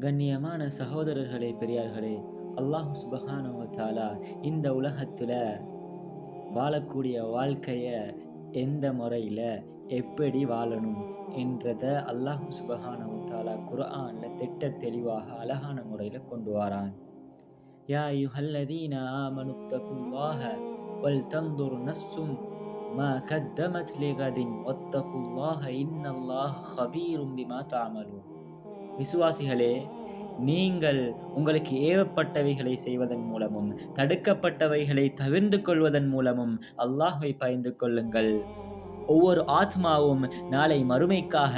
கண்ணியமான சகோதரர்களே, பெரியார்களே, அல்லாஹ் சுப்ஹானஹு வ தஆலா இந்த உலகத்துல வாழக்கூடிய வாழ்க்கைய எந்த முறையில எப்படி வாழணும் என்றத அல்லாஹ் சுப்ஹானஹு வ தஆலா குர்ஆன்ல திட்டத் தெளிவாக அழகான முறையில கொண்டு வாரான். யா அய்யுஹல்லதீன ஆமனுத்தகுல்லாஹ வல் தன்துர் நஃப்ஸும் மா கத்தமத் லிகதின் வத்தகுல்லாஹ இன்னல்லாஹ கபீரும் பிமா தஅமலூன். விசுவாசிகளே, நீங்கள் உங்களுக்கு ஏவப்பட்டவைகளை செய்வதன் மூலமும் தடுக்கப்பட்டவைகளை தவிர்ந்து கொள்வதன் மூலமும் அல்லாஹ்வை பயந்து கொள்ளுங்கள். ஒவ்வொரு ஆத்மாவும் நாளை மறுமைக்காக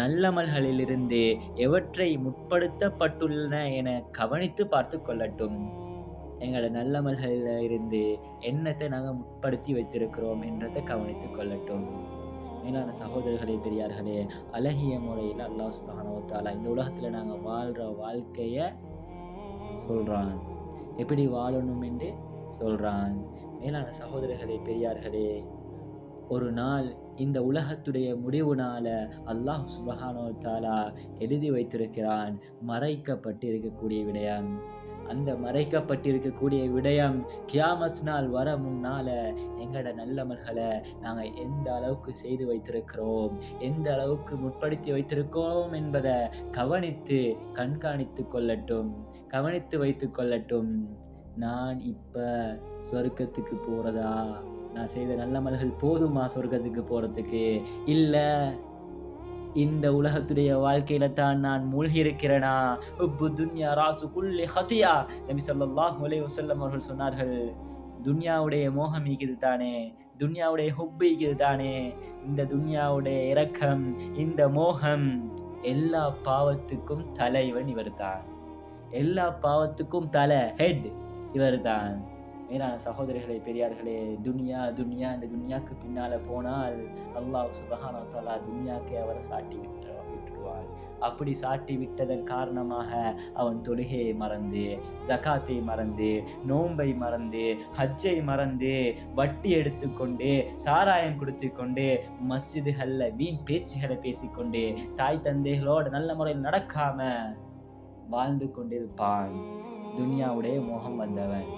நல்லமல்களிலிருந்து எவற்றை முற்படுத்தப்பட்டுள்ளன என கவனித்து பார்த்து கொள்ளட்டும். எங்களோட நல்லமல்களில் இருந்து என்னத்தை நாங்கள் முற்படுத்தி வைத்திருக்கிறோம் என்றதை கவனித்துக் கொள்ளட்டும். மேலான சகோதரர்களே, பெரியார்களே, அழகிய முறையில் அல்லாஹ் சுப்ஹானஹு வ தஆலா இந்த உலகத்துல நாங்க வாழ்ற வாழ்க்கைய சொல்றான். எப்படி வாழணும் என்று சொல்றான். மேலான சகோதரர்களே, பெரியார்களே, ஒரு நாள் இந்த உலகத்துடைய முடிவு நாள அல்லாஹ் சுப்ஹானஹு வ தஆலா எழுதி வைத்திருக்கிறான். மறைக்கப்பட்டு இருக்கக்கூடிய விடயம். அந்த மறைக்கப்பட்டிருக்கக்கூடிய விடயம் கியாமத் நாள் வர முன்னால எங்களோட நல்லமல்களை நாங்க எந்த அளவுக்கு செய்து வைத்திருக்கிறோம், எந்த அளவுக்கு முற்படுத்தி வைத்திருக்கிறோம் என்பதை கவனித்து கண்காணித்து கொள்ளட்டும், கவனித்து வைத்து கொள்ளட்டும். நான் இப்ப சொர்க்கத்துக்கு போறதா, நான் செய்த நல்லமல்கள் போதுமா சொர்க்கத்துக்கு போறதுக்கு, இல்ல இந்த உலகத்துடைய வாழ்க்கையில தான் நான் மூழ்கி இருக்கிறேனா? உப்பு துன்யா ராசு குல்லி ஹதியா. நபி ஸல்லல்லாஹு அலைஹி வஸல்லம் அவர்கள் சொன்னார்கள், துன்யாவுடைய மோகம் இருக்குது தானே, துன்யாவுடைய ஹுப் இருக்குது தானே, இந்த துன்யாவுடைய இரக்கம், இந்த மோகம், எல்லா பாவத்துக்கும் தலைவன் இவர்தான். எல்லா பாவத்துக்கும் தலை, ஹெட் இவர்தான். மேலான சகோதரர்களே, பெரியார்களே, துன்யா துன்யா இந்த துன்யாக்கு பின்னால போனால் அல்லாஹ் சுப்ஹானஹு வ தஆலா துன்யாக்கே அவரை சாட்டி விட்டுடுவார். அப்படி சாட்டி விட்டதன் காரணமாக அவன் தொழுகையை மறந்து, ஜகாத்தை மறந்து, நோன்பை மறந்து, ஹஜ்ஜை மறந்து, வட்டி எடுத்துக்கொண்டு, சாராயம் குடித்துக்கொண்டு, மஸ்ஜிதுகள்ல வீண் பேச்சுகளை பேசிக்கொண்டு, தாய் தந்தைகளோடு நல்ல முறையில் நடக்காம வாழ்ந்து கொண்டிருப்பான். துன்யாவுடைய மோகம் வந்தவன்.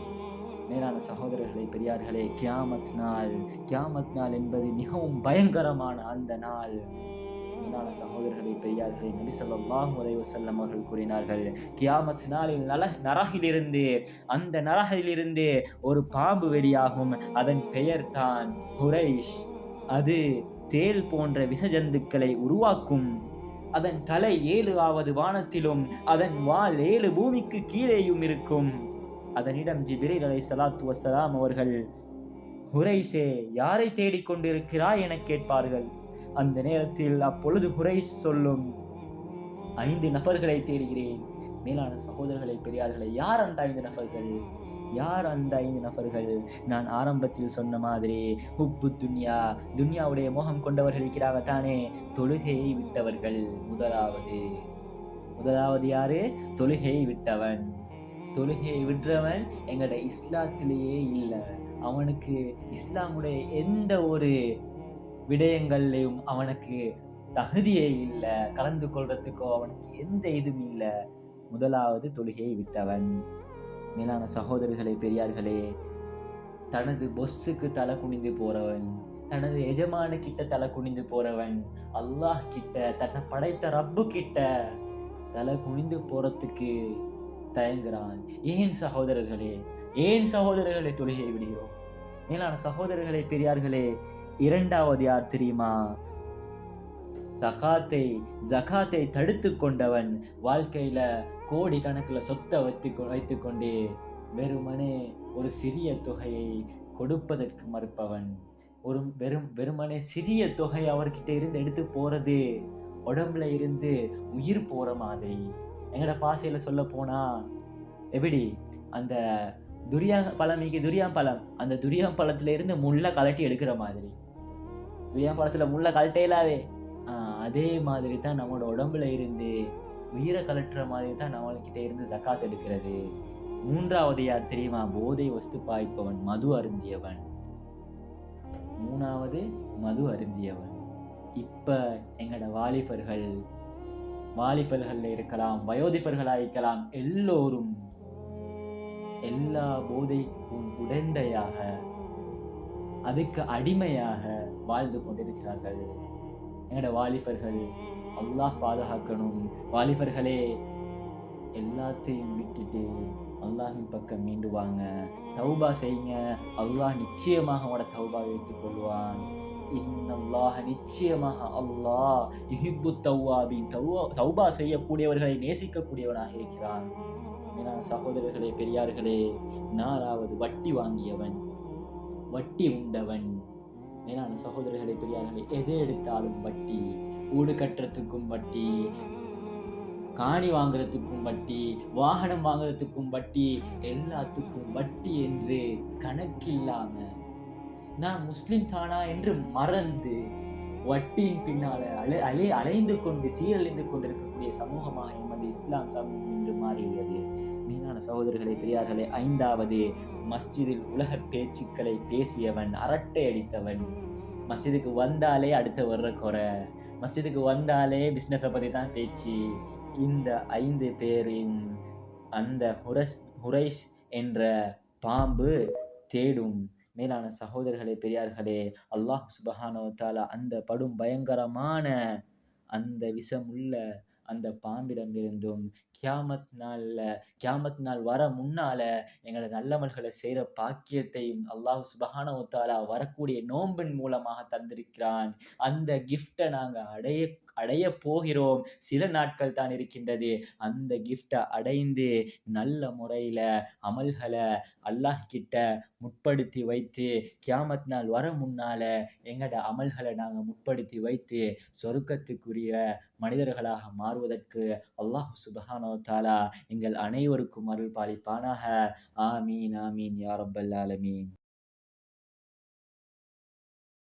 மேலான சகோதரர்களே, பெரியார்களே, கியாமத் நாள் என்பது மிகவும் பயங்கரமான அந்த நாள். மேலான சகோதரர்களே, பெரியார்களே, நபி ஸல்லல்லாஹு அலைஹி வஸல்லம் அவர்கள் கூறினார்கள், கியாமத் நாளில் அந்த நரகிலிருந்து ஒரு பாம்பு வெளியாகும். அதன் பெயர் தான் ஹுரைஷ். அது தேள் போன்ற விஷஜந்துக்களை உருவாக்கும். அதன் தலை 7வது வானத்திலும் அதன் வால் 7 பூமிக்கு கீழேயும் இருக்கும். அதனிடம் ஜிப்ரீல் அலைஹிஸ்ஸலாத்து வஸ்ஸலாம் அவர்கள், ஹுரைஷே, யாரை தேடிக் கொண்டிருக்கிறாய் என கேட்பார்கள். அந்த நேரத்தில் அப்பொழுது ஹுரைஷ் சொல்லும், 5 நபர்களை தேடுகிறேன். மேலான சகோதரர்களே, பெரியார்களே, யார் அந்த 5 நபர்கள்? யார் அந்த 5 நபர்கள்? நான் ஆரம்பத்தில் சொன்ன மாதிரி ஹுப்பு துன்யா, துன்யாவுடைய மோகம் கொண்டவர்கள் இருக்கிறாங்க தானே, தொழுகையை விட்டவர்கள். முதலாவது யாரு? தொழுகையை விட்டவன். தொழுகையை விடுறவன் எங்கட இஸ்லாத்திலேயே இல்லை. அவனுக்கு இஸ்லாமுடைய எந்த ஒரு விடயங்கள்லையும் அவனுக்கு தகுதியே இல்லை, கலந்து கொள்றதுக்கோ அவனுக்கு எந்த இதுவும் இல்லை. முதலாவது தொழுகையை விட்டவன். மேலான சகோதரர்களே, பெரியார்களே, தனது பொஸ்ஸுக்கு தலை குனிந்து போறவன், தனது எஜமான கிட்ட தலை குனிந்து போறவன், அல்லாஹ் கிட்ட, தன்னை படைத்த ரப்பு கிட்ட தலை குனிந்து போறதுக்கு தயங்குறான். ஏன் சகோதரர்களே தொழுகையை விடுகிறோம்? மேலான சகோதரர்களே, பெரியார்களே, 2வது யார் தெரியுமா? ஜகாத்தை தடுத்து கொண்டவன். வாழ்க்கையில கோடி கணக்கில் சொத்தை வைத்துக்கொண்டு வெறுமனே ஒரு சிறிய தொகையை கொடுப்பதற்கு மறுப்பவன். வெறுமனே சிறிய தொகை அவர்கிட்ட இருந்து எடுத்து போறது உடம்புல இருந்து உயிர் போற மாதிரி. எங்கட பாசையில சொல்ல போனா எப்படி, அந்த துரியான் பழம், அந்த துரியான் பழத்துல இருந்து முள்ள கலட்டி எடுக்கிற மாதிரி. துரியான் பழத்துல முள்ள கலட்டையிலாவே அதே மாதிரி தான் நம்மளோட உடம்புல இருந்து உயிரை கலட்டுற மாதிரி தான் நம்மள்கிட்ட இருந்து ஜகாத் எடுக்கிறது. 3வது யார் தெரியுமா? போதை வஸ்து பாய்ப்பவன், மது அருந்தியவன். 3வது மது அருந்தியவன். இப்ப எங்கட வாலிபர்கள் வாலிபர்கள் இருக்கலாம், வயோதிபர்களாக இருக்கலாம், எல்லோரும் எல்லா போதைக்கும் உடந்தையாக, அதுக்கு அடிமையாக வாழ்ந்து கொண்டிருக்கிறார்கள். எங்களோட வாலிபர்கள் அல்லாஹ் பாதுகாக்கணும். வாலிபர்களே, எல்லாத்தையும் விட்டுட்டு அல்லாஹின் பக்கம் மீண்டு வாங்க, தௌபா செய்யுங்க. அல்லாஹ் நிச்சயமாக உங்களோட தௌபா வைத்துக் கொள்வான். இன்னல்லாஹ், நிச்சயமாக அல்லாஹ் யுஹிப்பு தௌவாபின், தௌபா செய்யக்கூடியவர்களை நேசிக்கக்கூடியவனாக இருக்கிறான். மேலான சகோதரர்களே, பெரியார்களே, 4வது வட்டி வாங்கியவன், வட்டி உண்டவன். மேலான சகோதரர்களே, பெரியார்களே, எதை எடுத்தாலும் வட்டி. வீடு கட்டுறதுக்கும் வட்டி, காணி வாங்குறதுக்கும் வட்டி, வாகனம் வாங்குறதுக்கும் வட்டி, எல்லாத்துக்கும் வட்டி என்று கணக்கில்லாம நான் முஸ்லிம் தானா என்று மறந்து வட்டியின் பின்னால அலைந்து கொண்டு சீரழிந்து கொண்டிருக்கக்கூடிய சமூகமாக எமது இஸ்லாம் சமூகம் என்று மாறியுள்ளது. மீனான சகோதரர்களே, பெரியார்களே, 5வது மஸ்ஜிதில் உலக பேச்சுக்களை பேசியவன், அரட்டை அடித்தவன். மஸ்ஜிதுக்கு வந்தாலே அடுத்த வர்ற குறை, மஸ்ஜிதுக்கு வந்தாலே பிஸ்னஸை பற்றி தான் பேச்சு. இந்த 5 பேரின் அந்த ஹுரைஸ் என்ற பாம்பு தேடும். மேலான சகோதரர்களே, பெரியார்களே, அல்லாஹ் சுப்ஹானஹு வ தஆலா அந்த படும் பயங்கரமான அந்த விஷமுள்ள அந்த பாம்பிடமிருந்தும் கியாமத் நாள் வர முன்னால எங்களோட நல்லமல்களை செய்கிற பாக்கியத்தையும் அல்லாஹ் சுப்ஹானஹு வ தஆலா வரக்கூடிய நோம்பின் மூலமாக தந்திருக்கிறான். அந்த கிஃப்டை நாங்கள் அடைய போகிறோம். சில நாட்கள் தான் இருக்கின்றது. அந்த கிஃப்டை அடைந்து நல்ல முறையில் அமல்களை அல்லாஹ் கிட்ட முற்படுத்தி வைத்து கியாமத் நாள் வர முன்னால எங்களோட அமல்களை நாங்கள் முற்படுத்தி வைத்து சொர்க்கத்துக்குரிய மனிதர்களாக மாறுவதற்கு அல்லாஹ் சுப்ஹானஹு வ தஆலா எங்கள் அனைவருக்கும் அருள் பாலிப்பானாக. ஆமீன் ஆமீன் யா ரப்பல் ஆலமீன்.